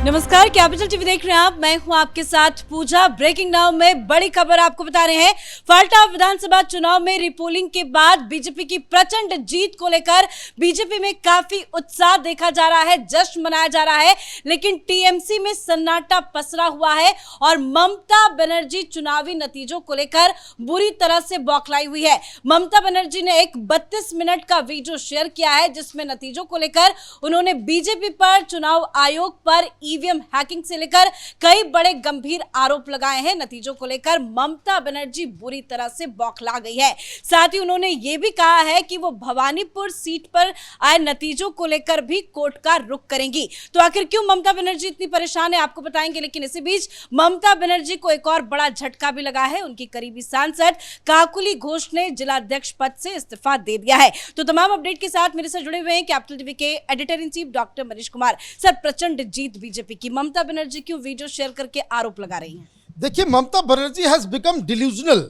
नमस्कार, capital TV देख रहे हैं आप। मैं हूं आपके साथ पूजा। ब्रेकिंग नाउ में बड़ी खबर आपको बता रहे हैं। फाल्टा विधानसभा चुनाव में रिपोलिंग के बाद बीजेपी की प्रचंड जीत को लेकर बीजेपी में काफी उत्साह देखा जा रहा है, जश्न मनाया जा रहा है, लेकिन टीएमसी में सन्नाटा पसरा हुआ है और ममता बनर्जी चुनावी नतीजों को लेकर बुरी तरह से बौखलाई हुई है। ममता बनर्जी ने एक 32 मिनट का वीडियो शेयर किया है जिसमें नतीजों को लेकर उन्होंने बीजेपी पर, चुनाव आयोग पर, ईवीएम हैकिंग से लेकर कई बड़े गंभीर आरोप लगाए हैं। नतीजों को लेकर ममता बनर्जी बुरी तरह से बौखला गई है। साथ ही उन्होंने यह भी कहा है कि वो भवानीपुर सीट पर आए नतीजों को लेकर भी कोर्ट का रुख करेंगी। तो आखिर क्यों ममता बनर्जी इतनी परेशान है, आपको बताएंगे। लेकिन इसी बीच ममता बनर्जी को एक और बड़ा झटका भी लगा है। उनकी करीबी सांसद काकुली घोष ने जिलाध्यक्ष पद से इस्तीफा दे दिया है। तो तमाम अपडेट के साथ मेरे साथ जुड़े हुए हैं कैपिटल टीवी के editor in chief doctor Manish Kumar. Sir, प्रचंड जीत बीजेपी की, ममता बनर्जी क्यों वीडियो शेयर करके आरोप लगा रही हैं? देखिए, Mamata Banerjee has become delusional.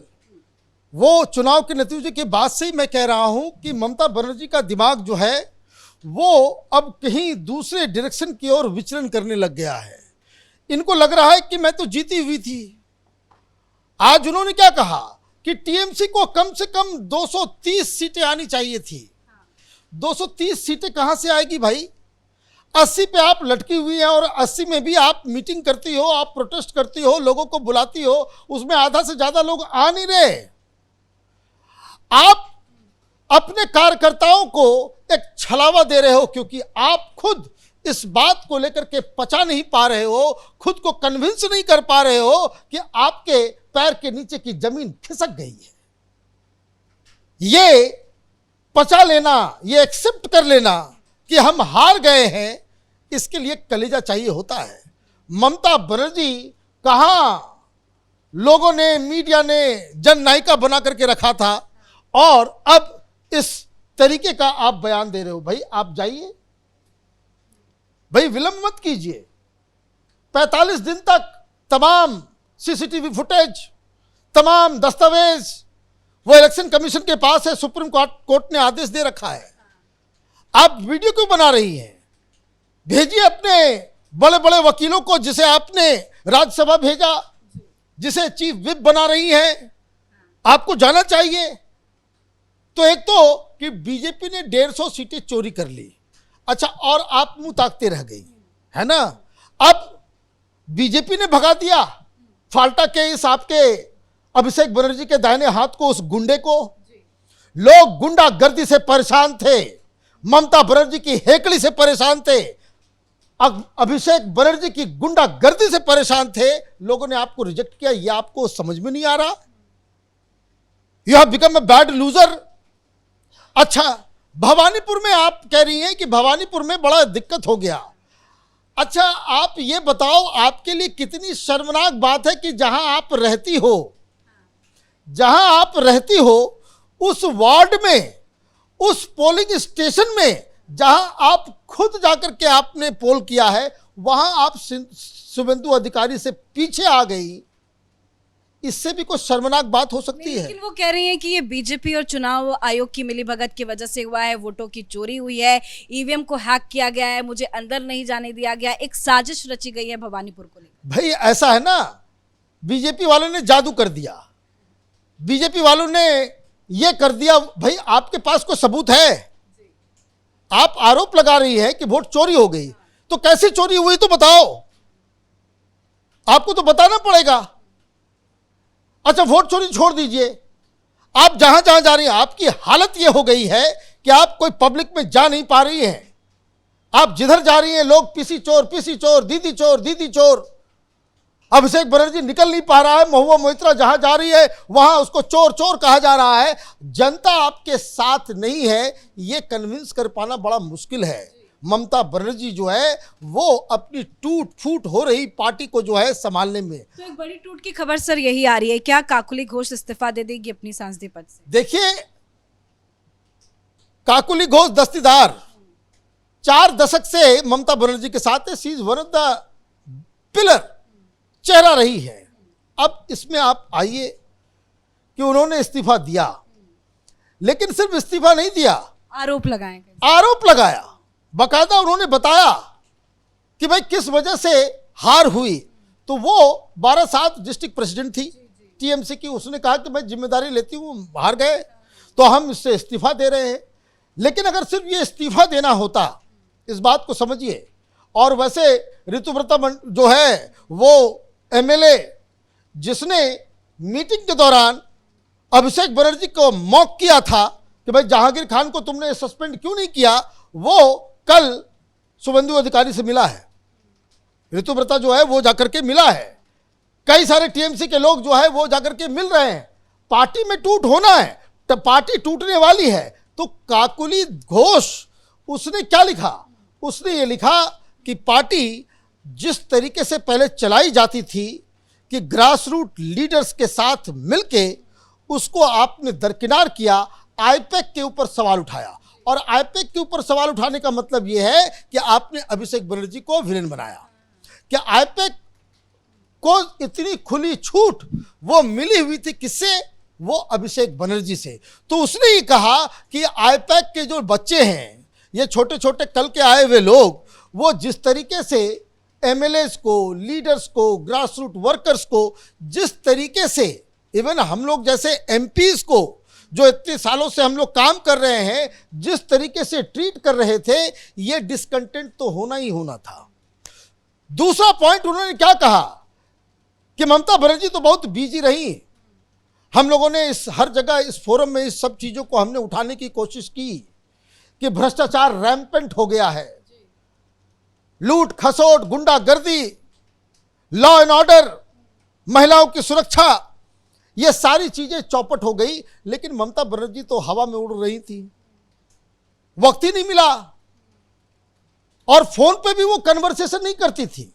वो चुनाव के नतीजे के बाद से ही मैं कह रहा हूं कि ममता बनर्जी का दिमाग जो है वो अब कहीं दूसरे डायरेक्शन की ओर विचरण करने लग गया है। इनको लग रहा है कि मैं तो जीती हुई थी। आज उन्होंने क्या कहा कि टीएमसी को कम से कम 230 सीटें आनी चाहिए थी। 230 सीटें कहां से आएगी भाई? 80 पे आप लटकी हुई हैं और 80 में भी आप मीटिंग करती हो, आप प्रोटेस्ट करती हो, लोगों को बुलाती हो, उसमें आधा से ज्यादा लोग आ नहीं रहे। आप अपने कार्यकर्ताओं को एक छलावा दे रहे हो क्योंकि आप खुद इस बात को लेकर के पचा नहीं पा रहे हो, खुद को कन्विंस नहीं कर पा रहे हो कि आपके पैर के नीचे की जमीन खिसक गई है। ये पचा लेना, ये एक्सेप्ट कर लेना कि हम हार गए हैं, इसके लिए कलेजा चाहिए होता है। ममता बनर्जी कहां लोगों ने, मीडिया ने जननायिका बना करके रखा था और अब इस तरीके का आप बयान दे रहे हो। भाई आप जाइए, भाई विलंब मत कीजिए। 45 दिन तक तमाम सीसीटीवी फुटेज, तमाम दस्तावेज वो इलेक्शन कमीशन के पास है, सुप्रीम कोर्ट ने आदेश दे रखा है। आप वीडियो क्यों बना रही हैं? भेजिए अपने बड़े बड़े वकीलों को, जिसे आपने राज्यसभा भेजा, जिसे चीफ विप बना रही हैं। आपको जाना चाहिए। तो एक तो कि बीजेपी ने 150 सीटें चोरी कर ली, अच्छा, और आप मुंह ताकते रह गई, है ना। अब बीजेपी ने भगा दिया फाल्टा के इस आपके अभिषेक बनर्जी के दाहिने हाथ को, उस गुंडे को। लोग गुंडागर्दी से परेशान थे, ममता बनर्जी की हेकड़ी से परेशान थे, अभिषेक बनर्जी की गुंडागर्दी से परेशान थे। लोगों ने आपको रिजेक्ट किया। यह आपको समझ में नहीं आ रहा? You have become a bad loser. अच्छा, भवानीपुर में आप कह रही हैं कि भवानीपुर में बड़ा दिक्कत हो गया। अच्छा, आप ये बताओ, आपके लिए कितनी शर्मनाक बात है कि जहां आप रहती हो, उस वार्ड में, उस पोलिंग स्टेशन में जहां आप खुद जाकर के आपने पोल किया है, वहां आप शुभेंदु अधिकारी से पीछे आ गई। इससे भी कुछ शर्मनाक बात हो सकती है। लेकिन वो कह रही हैं कि ये बीजेपी और चुनाव आयोग की मिलीभगत की वजह से हुआ है, वोटों की चोरी हुई है, ईवीएम को हैक किया गया है, मुझे अंदर नहीं जाने दिया गया, एक साजिश रची गई है भवानीपुर को लेकर। भाई ऐसा है ना, बीजेपी वालों ने जादू कर दिया, बीजेपी वालों ने ये कर दिया। भाई आपके पास कोई सबूत है? आप आरोप लगा रही है कि वोट चोरी हो गई, तो कैसे चोरी हुई तो बताओ, आपको तो बताना पड़ेगा। अच्छा, वोट चोरी छोड़ दीजिए, आप जहां जहां जा रही हैं, आपकी हालत यह हो गई है कि आप कोई पब्लिक में जा नहीं पा रही हैं। आप जिधर जा रही हैं लोग पीसी चोर, दीदी चोर, दीदी चोर। अभिषेक बनर्जी निकल नहीं पा रहा है, महुआ मोइत्रा जहां जा रही है वहां उसको चोर चोर कहा जा रहा है। जनता आपके साथ नहीं है, ये कन्विंस कर पाना बड़ा मुश्किल है। ममता बनर्जी जो है वो अपनी टूट फूट हो रही पार्टी को जो है संभालने में। तो एक बड़ी टूट की खबर सर यही आ रही है, क्या काकुली घोष इस्तीफा दे देगी अपनी सांसदीय पद से? देखिए, काकुली घोष दस्तीदार 4 दशक से ममता बनर्जी के साथ है। She is one of the pillar, चेहरा रही है। अब इसमें आप आइए कि उन्होंने इस्तीफा दिया, लेकिन सिर्फ इस्तीफा नहीं दिया, आरोप लगाया, बकायदा उन्होंने बताया कि भाई किस वजह से हार हुई, तो वो 12/7 डिस्ट्रिक्ट प्रेसिडेंट थी टीएमसी की। उसने कहा कि मैं जिम्मेदारी लेती हूँ, हार गए तो हम इससे इस्तीफा दे रहे हैं। लेकिन अगर सिर्फ ये इस्तीफा देना होता, इस बात को समझिए। और वैसे ऋतुव्रता जो है वो एमएलए जिसने मीटिंग के दौरान अभिषेक बनर्जी को मॉक किया था कि भाई जहांगीर खान को तुमने सस्पेंड क्यों नहीं किया, वो कल शुभेंदु अधिकारी से मिला है। ऋतुव्रता जो है वो जाकर के मिला है, कई सारे टीएमसी के लोग जो है वो जाकर के मिल रहे हैं। पार्टी में टूट होना है, तो पार्टी टूटने वाली है। तो काकुली घोष उसने क्या लिखा, उसने ये लिखा कि पार्टी जिस तरीके से पहले चलाई जाती थी कि ग्रास रूट लीडर्स के साथ मिलके, उसको आपने दरकिनार किया, आईपैक के ऊपर सवाल उठाया। और आईपैक के ऊपर सवाल उठाने का मतलब यह है कि आपने अभिषेक बनर्जी को विलेन बनाया। कि आईपैक को इतनी खुली छूट वो मिली हुई थी किससे, वो अभिषेक बनर्जी से। तो उसने ही कहा कि आईपैक के जो बच्चे हैं, ये छोटे छोटे कल के आए हुए लोग, वो जिस तरीके से एमएलएस को, लीडर्स को, ग्रास रूट वर्कर्स को, जिस तरीके से इवन हम लोग जैसे एमपीज को जो इतने सालों से हम लोग काम कर रहे हैं, जिस तरीके से ट्रीट कर रहे थे, ये डिसकंटेंट तो होना ही होना था। दूसरा पॉइंट उन्होंने क्या कहा कि ममता बनर्जी तो बहुत बिजी रही। हम लोगों ने इस हर जगह इस फोरम में इस सब चीजों को हमने उठाने की कोशिश की कि भ्रष्टाचार रैंपेंट हो गया है, लूट खसोट, गुंडागर्दी, लॉ एंड ऑर्डर, महिलाओं की सुरक्षा, ये सारी चीजें चौपट हो गई। लेकिन ममता बनर्जी तो हवा में उड़ रही थी, वक्त ही नहीं मिला। और फोन पे भी वो कन्वर्सेशन नहीं करती थी।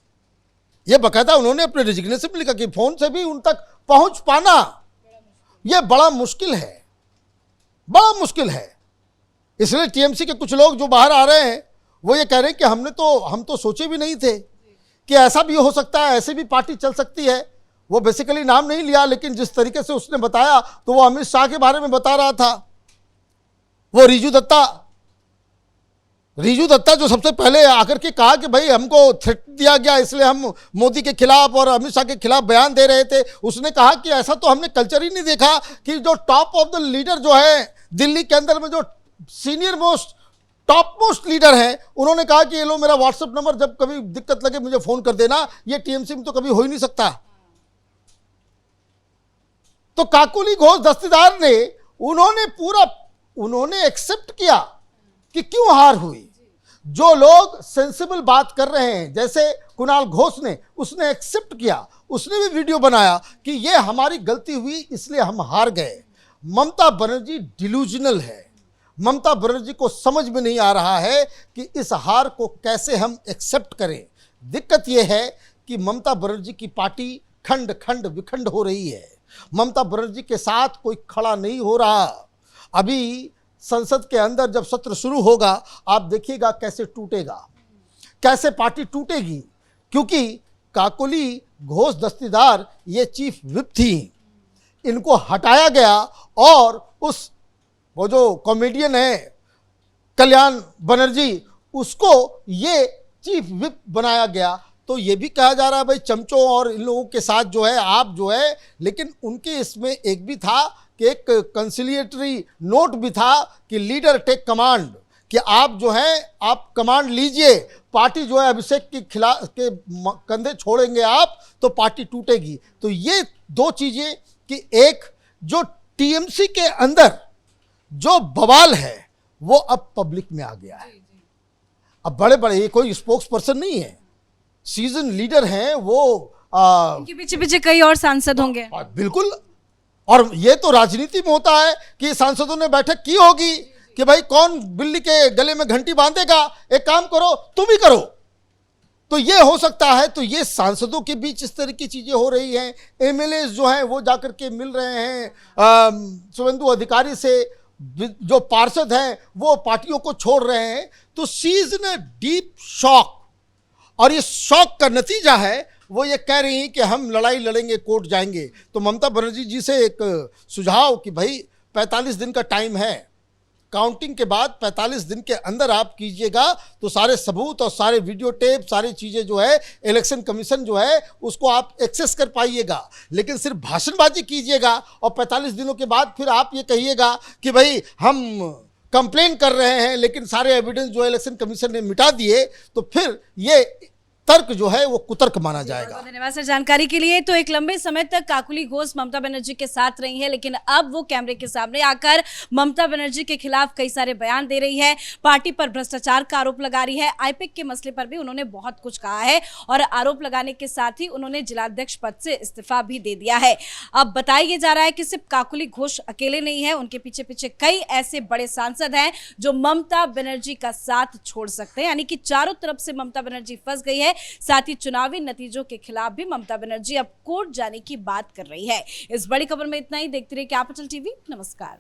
ये बकायदा उन्होंने अपने रेजिग्नेशन में लिखा कि फोन से भी उन तक पहुंच पाना ये बड़ा मुश्किल है, बड़ा मुश्किल है। इसलिए टीएमसी के कुछ लोग जो बाहर आ रहे हैं वो ये कह रहे हैं कि हम तो सोचे भी नहीं थे कि ऐसा भी हो सकता है, ऐसे भी पार्टी चल सकती है। वो बेसिकली नाम नहीं लिया, लेकिन जिस तरीके से उसने बताया तो वो अमित शाह के बारे में बता रहा था। वो रिजू दत्ता जो सबसे पहले आकर के कहा कि भाई हमको थ्रेट दिया गया, इसलिए हम मोदी के खिलाफ और अमित शाह के खिलाफ बयान दे रहे थे। उसने कहा कि ऐसा तो हमने कल्चर ही नहीं देखा कि जो टॉप ऑफ द लीडर जो है दिल्ली के अंदर में, जो senior most top most leader है, उन्होंने कहा कि ये लो मेरा व्हाट्सएप नंबर, जब कभी दिक्कत लगे मुझे फोन कर देना। ये टीएमसी में तो कभी हो ही नहीं सकता। तो काकुली घोष दस्तीदार ने उन्होंने एक्सेप्ट किया कि क्यों हार हुई। जो लोग सेंसिबल बात कर रहे हैं, जैसे कुणाल घोष ने, उसने एक्सेप्ट किया, उसने भी वीडियो बनाया कि ये हमारी गलती हुई इसलिए हम हार गए। ममता बनर्जी डिल्यूजनल है। ममता बनर्जी को समझ में नहीं आ रहा है कि इस हार को कैसे हम एक्सेप्ट करें। दिक्कत यह है कि ममता बनर्जी की पार्टी खंड खंड विखंड हो रही है। ममता बनर्जी के साथ कोई खड़ा नहीं हो रहा। अभी संसद के अंदर जब सत्र शुरू होगा, आप देखिएगा कैसे टूटेगा, कैसे पार्टी टूटेगी। क्योंकि काकोली घोष दस्तीदार ये चीफ विप थी, इनको हटाया गया और वो जो कॉमेडियन है कल्याण बनर्जी, उसको ये चीफ विप बनाया गया। तो ये भी कहा जा रहा है भाई चमचों और इन लोगों के साथ जो है आप जो है, लेकिन उनके इसमें एक भी था कि एक कंसिलिएटरी नोट भी था कि लीडर टेक कमांड, कि आप जो है आप कमांड लीजिए। पार्टी जो है अभिषेक के खिलाफ के कंधे छोड़ेंगे आप तो पार्टी टूटेगी। तो ये दो चीजें कि एक जो टीएमसी के अंदर जो बवाल है वो अब पब्लिक में आ गया है। अब बड़े बड़े, ये कोई स्पोक्स पर्सन नहीं है, सीजन लीडर हैं वो। इनके पीछे पीछे कई और सांसद होंगे। बिल्कुल। और ये तो राजनीति में होता है कि सांसदों ने बैठक की होगी कि भाई कौन बिल्ली के गले में घंटी बांधेगा, एक काम करो तुम ही करो। तो ये हो सकता है। तो ये सांसदों के बीच इस तरह की चीजें हो रही हैं। एमएलए जो हैं वो जाकर के मिल रहे हैं शुभेंदु अधिकारी से, जो पार्षद हैं वो पार्टियों को छोड़ रहे हैं। तो she is in a deep shock. और ये शॉक का नतीजा है वो ये कह रही हैं कि हम लड़ाई लड़ेंगे, कोर्ट जाएंगे। तो ममता बनर्जी जी से एक सुझाव कि भाई 45 दिन का टाइम है, काउंटिंग के बाद 45 दिन के अंदर आप कीजिएगा तो सारे सबूत और सारे वीडियो टेप सारी चीज़ें जो है इलेक्शन कमीशन जो है उसको आप एक्सेस कर पाइएगा। लेकिन सिर्फ भाषणबाजी कीजिएगा और 45 दिनों के बाद फिर आप ये कहिएगा कि भाई हम कंप्लेन कर रहे हैं लेकिन सारे एविडेंस जो है इलेक्शन कमीशन ने मिटा दिए, तो फिर ये तर्क जो है वो कुतर्क माना जाएगा। धन्यवाद सर जानकारी के लिए। तो एक लंबे समय तक काकुली घोष ममता बनर्जी के साथ रही है, लेकिन अब वो कैमरे के सामने आकर ममता बनर्जी के खिलाफ कई सारे बयान दे रही है, पार्टी पर भ्रष्टाचार का आरोप लगा रही है। आईपैक के मसले पर भी उन्होंने बहुत कुछ कहा है और आरोप लगाने के साथ ही उन्होंने जिलाध्यक्ष पद से इस्तीफा भी दे दिया है। अब बताया जा रहा है कि सिर्फ काकुली घोष अकेले नहीं है, उनके पीछे पीछे कई ऐसे बड़े सांसद हैं जो ममता बनर्जी का साथ छोड़ सकते हैं। यानी कि चारों तरफ से ममता बनर्जी फंस गई है। साथ ही चुनावी नतीजों के खिलाफ भी ममता बनर्जी अब कोर्ट जाने की बात कर रही है। इस बड़ी खबर में इतना ही। देखते रहिए कैपिटल टीवी। नमस्कार।